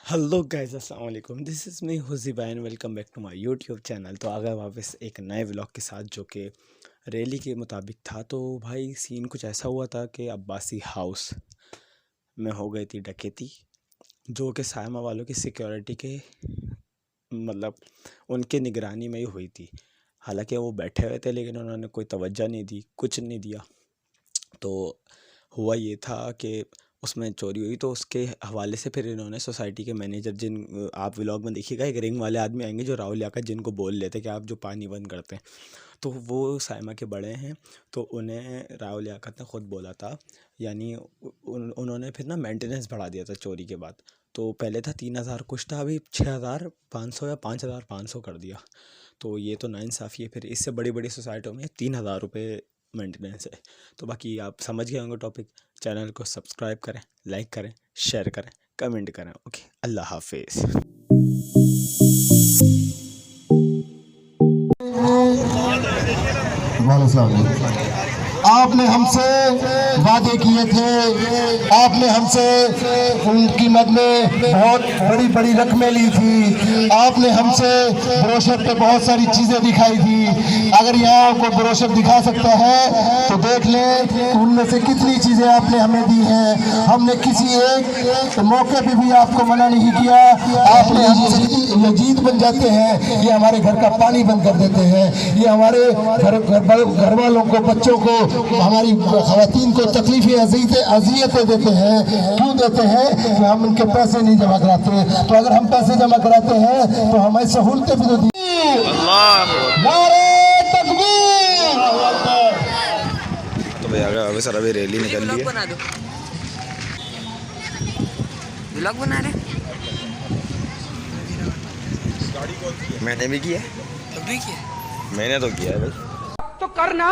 Hello guys, अस्सलाम वालेकुम। This is me Huzaiba and welcome back to my YouTube channel. तो आ गए वापस एक नए व्लॉग के साथ जो कि रैली के मुताबिक था। तो भाई सीन कुछ ऐसा हुआ था कि अब्बासी हाउस में हो गई थी डकैती, जो कि सायमा वालों की सिक्योरिटी के मतलब उनके निगरानी में ही हुई थी। हालांकि वो बैठे हुए थे लेकिन उन्होंने कोई तवज्जो नहीं दी, कुछ नहीं दिया। तो हुआ ये था कि उसमें चोरी हुई, तो उसके हवाले से फिर इन्होंने सोसाइटी के मैनेजर, जिन आप व्लॉग में देखिएगा एक रिंग वाले आदमी आएंगे जो राहुल याका, जिनको बोल लेते कि आप जो पानी बंद करते हैं, तो वो साइमा के बड़े हैं। तो उन्हें राहुल याकत ने ख़ुद बोला था, यानी उन्होंने फिर ना मेंटेनेंस बढ़ा दिया था चोरी के बाद। तो पहले था 3,000 कुछ था, अभी 6,500 या 5,500 कर दिया। तो ये तो नाइंसाफ़ी है। फिर इससे बड़ी बड़ी सोसाइटियों में 3,000 रुपये मेंटेनेंस है। तो बाकी आप समझ गए होंगे टॉपिक। चैनल को सब्सक्राइब करें, लाइक करें, शेयर करें, कमेंट करें। ओके, अल्लाह हाफिज़। आपने हमसे वादे किए थे, आपने हमसे उनकी मद में बहुत बड़ी बड़ी रकमें ली थी, आपने हमसे ब्रोशर पे बहुत सारी चीज़ें दिखाई थी। अगर यहाँ आपको ब्रोशर दिखा सकता है तो देख लें कि उनमें से कितनी चीज़ें आपने हमें दी हैं। हमने किसी एक मौके पे भी आपको मना नहीं किया। आपने हमसे यजीद बन जाते हैं, ये हमारे घर का पानी बंद कर देते हैं, ये हमारे घर वालों को, बच्चों को, हमारी खवातीन को तकलीफें अजियतें देते हैं। क्यों देते हैं? कि हम उनके पैसे नहीं जमा कराते। तो अगर हम पैसे जमा कराते हैं तो हमें सहूलतें भी तो दी। तो भाई आगे सर अभी रैली निकल रही है। बना दो, व्लॉग बना रहे। मैंने भी किया, अभी किया, मैंने तो किया है भाई। तो करना।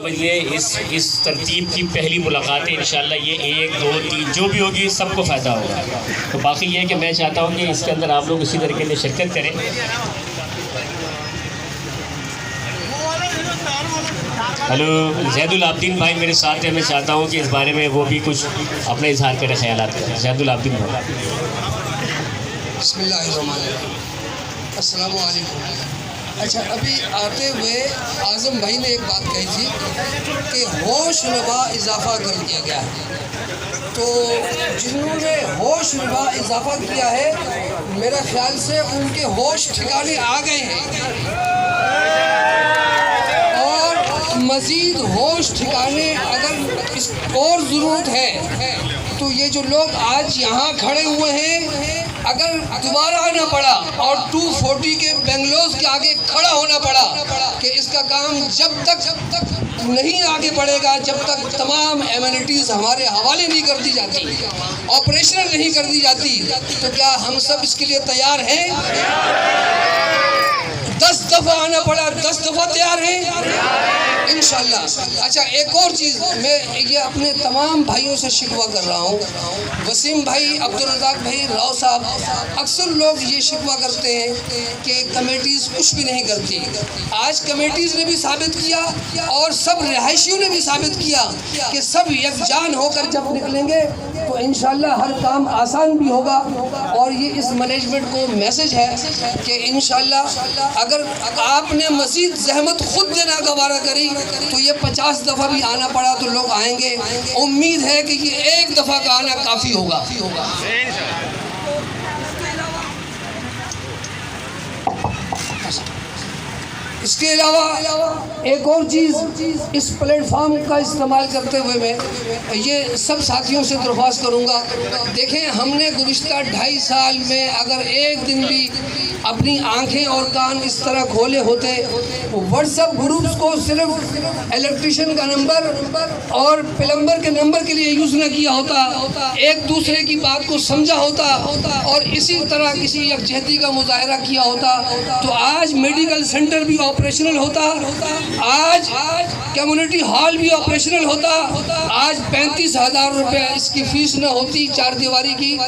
समझिए इस तरतीब की पहली मुलाकात है। इंशाल्लाह ये 1, 2, 3 जो भी होगी सबको फ़ायदा होगा। तो बाकी ये है कि मैं चाहता हूँ कि इसके अंदर आप लोग इसी तरीके से शिरकत करें। हेलो, जैदुल आब्दीन भाई मेरे साथ हैं। मैं चाहता हूँ कि इस बारे में वो भी कुछ अपने इजहार करें, ख्यालात करें। जैदुल आब्दीन भाई। बिस्मिल्लाहिर्रहमानिर्रहीम। अस्सलामु अलैकुम। अच्छा, अभी आते हुए आज़म भाई ने एक बात कही थी कि होश नवा इजाफ़ा कर दिया गया है। तो जिन्होंने होश नवा इजाफ़ा किया है, मेरा ख्याल से उनके होश ठिकाने आ गए हैं और मज़ीद होश ठिकाने अगर इस और ज़रूरत है तो ये जो लोग आज यहाँ खड़े हुए हैं, अगर दोबारा आना पड़ा और 240 के बेंगलोर के आगे खड़ा होना पड़ा कि इसका काम जब तक नहीं आगे बढ़ेगा, जब तक तमाम एमिनिटीज़ हमारे हवाले नहीं कर दी जाती, ऑपरेशनल नहीं कर दी जाती, तो क्या हम सब इसके लिए तैयार हैं? 10 दफा आना पड़ा, 10 दफा तैयार हैं इंशाल्लाह। अच्छा, एक और चीज़ मैं ये अपने तमाम भाइयों से शिकवा कर रहा हूँ, वसीम भाई, अब्दुल रज़ाक भाई, राव साहब, अक्सर लोग ये शिकवा करते हैं कि कमेटीज़ कुछ भी नहीं करती। आज कमेटीज़ ने भी साबित किया और सब रिहायशियों ने भी साबित किया कि सब यकजान होकर जब निकलेंगे तो इंशाल्लाह हर काम आसान भी होगा। और ये इस मैनेजमेंट को मैसेज है कि इंशाल्लाह अगर आपने मज़ीद जहमत खुद देना गवारा करी तो ये 50 दफ़ा भी आना पड़ा तो लोग आएंगे। उम्मीद है कि ये एक दफ़ा का आना काफ़ी होगा। इसके अलावा एक और चीज़, इस प्लेटफार्म का इस्तेमाल करते हुए मैं ये सब साथियों से दरख्वास्त करूँगा, देखें हमने गुज़िश्ता 2.5 साल में अगर एक दिन भी अपनी आंखें और कान इस तरह खोले होते, व्हाट्सएप ग्रुप्स को सिर्फ इलेक्ट्रिशियन का नंबर और प्लम्बर के नंबर के लिए यूज़ न किया होता, एक दूसरे की बात को समझा होता और इसी तरह किसी यकजहती का मुजाहरा किया होता तो आज मेडिकल सेंटर भी ऑपरेशनल होता, आज कम्युनिटी हॉल भी ऑपरेशनल होता, आज 35,000 रुपये इसकी फ़ीस न होती 4 दीवारी की,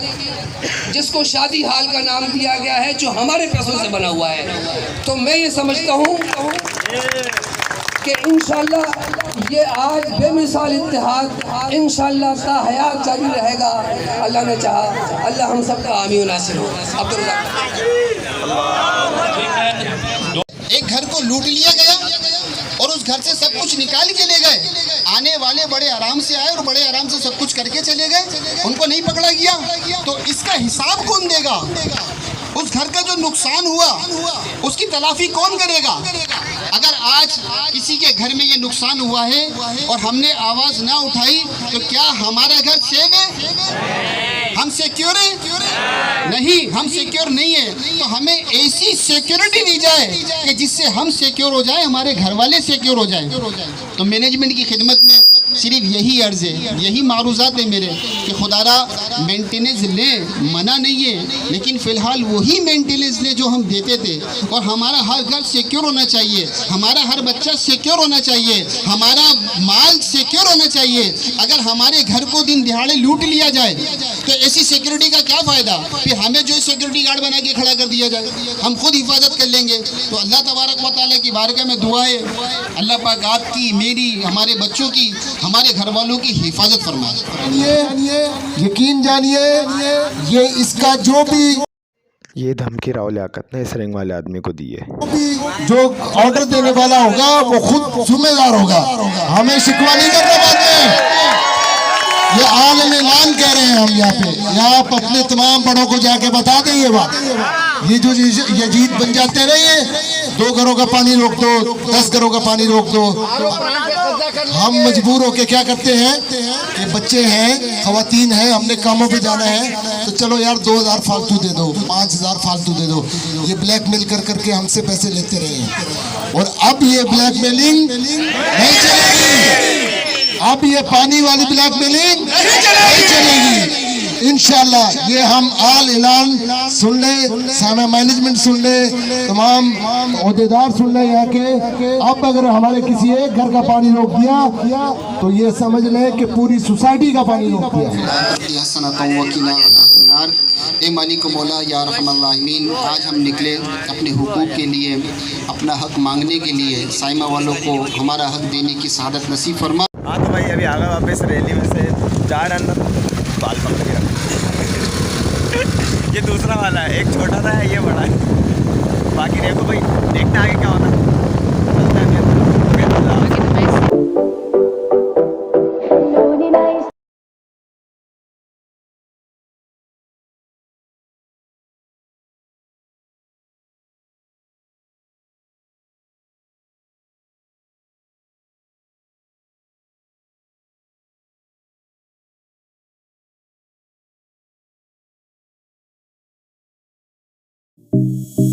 जिसको शादी हाल का नाम दिया गया है जो हमारे पैसों से बना हुआ है। तो मैं ये समझता हूँ कि इंशाल्लाह ये आज बेमिसाल इत्तेहाद इंशाल्लाह ता हयात जारी रहेगा। अल्लाह ने चाहा, अल्लाह हम सब का आमीन नासिर हो। अब्दुल एक घर को लूट लिया गया और उस घर से सब कुछ निकाल के ले गए। आने वाले बड़े आराम से आए और बड़े आराम से सब कुछ करके चले गए, उनको नहीं पकड़ा गया। तो इसका हिसाब कौन देगा? उस घर का जो नुकसान हुआ उसकी तलाफी कौन करेगा? अगर आज किसी के घर में ये नुकसान हुआ है और हमने आवाज़ ना उठाई तो क्या हमारा घर सेफ है? हम सिक्योर है? नहीं, हम सिक्योर नहीं है। तो हमें ऐसी सिक्योरिटी दी जाए कि जिससे हम सिक्योर हो जाए, हमारे घर वाले सिक्योर हो जाए। तो मैनेजमेंट की खिदमत में सिर्फ यही अर्ज़ है, यही मारूज़ात है मेरे कि खुदारा मेंटेनेंस लें, मना नहीं है, लेकिन फ़िलहाल वही मेंटेनेंस लें जो हम देते थे। और हमारा हर घर सिक्योर होना चाहिए, हमारा हर बच्चा सिक्योर होना चाहिए, हमारा माल सिक्योर होना चाहिए। अगर हमारे घर को दिन दिहाड़े लूट लिया जाए तो ऐसी सिक्योरिटी का क्या फ़ायदा? फिर हमें जो सिक्योरिटी गार्ड बना के खड़ा कर दिया जाए, हम खुद हिफाजत कर लेंगे। तो अल्लाह तबारक व तआला की बारगाह में दुआ है, अल्लाह पाक आपकी, मेरी, हमारे बच्चों की, हमारे घर वालों की हिफाजत फरमाए। यकीन जानिए, ये इसका जो भी ये धमकी राव लियाकत ने इस रिंग वाले आदमी को दी है। जो ऑर्डर देने वाला होगा वो खुद जिम्मेदार होगा, हमें शिकवा नहीं करना बाद में। ये आलम ऐलान कह रहे हैं हम यहाँ पे, या आप अपने तमाम बड़ों को जाके बता दें ये बात। ये जो यजीद बन जाते रहे हैं, 2 घरों का पानी रोक दो, 10 घरों का पानी रोक दो। हम मजबूर होके क्या करते हैं कि बच्चे हैं, खवातीन हैं, हमने कामों पे जाना है तो चलो यार 2,000 फालतू दे दो, 5,000 फालतू दे दो। ये ब्लैकमेल कर करके हमसे पैसे लेते रहे हैं और अब ये ब्लैकमेलिंग नहीं चलेगी। अब ये पानी वाली ब्लैकमेलिंग नहीं चलेगी इंशाल्लाह। ये हम आल ऐलान सुन ले, साना मैनेजमेंट सुन ले, तमाम ओहदेदार सुन ले यहाँ के। अब अगर हमारे किसी एक घर का पानी रोक दिया तो ये समझ ले कि पूरी सोसाइटी का पानी रोक दिया। ए मालिक मौला या रहमान राहिमीन, आज हम निकले अपने हुकूक के लिए, अपना हक मांगने के लिए। साइमा वालों को हमारा हक देने की सआदत नसीब फरमा। हाँ तो भाई अभी आगे वापस रैली में से जा रहा अंदर, बाल पकड़ के ये दूसरा वाला है, एक छोटा सा है, ये बड़ा है। बाकी देखो भाई, देखते आगे क्या होता है। you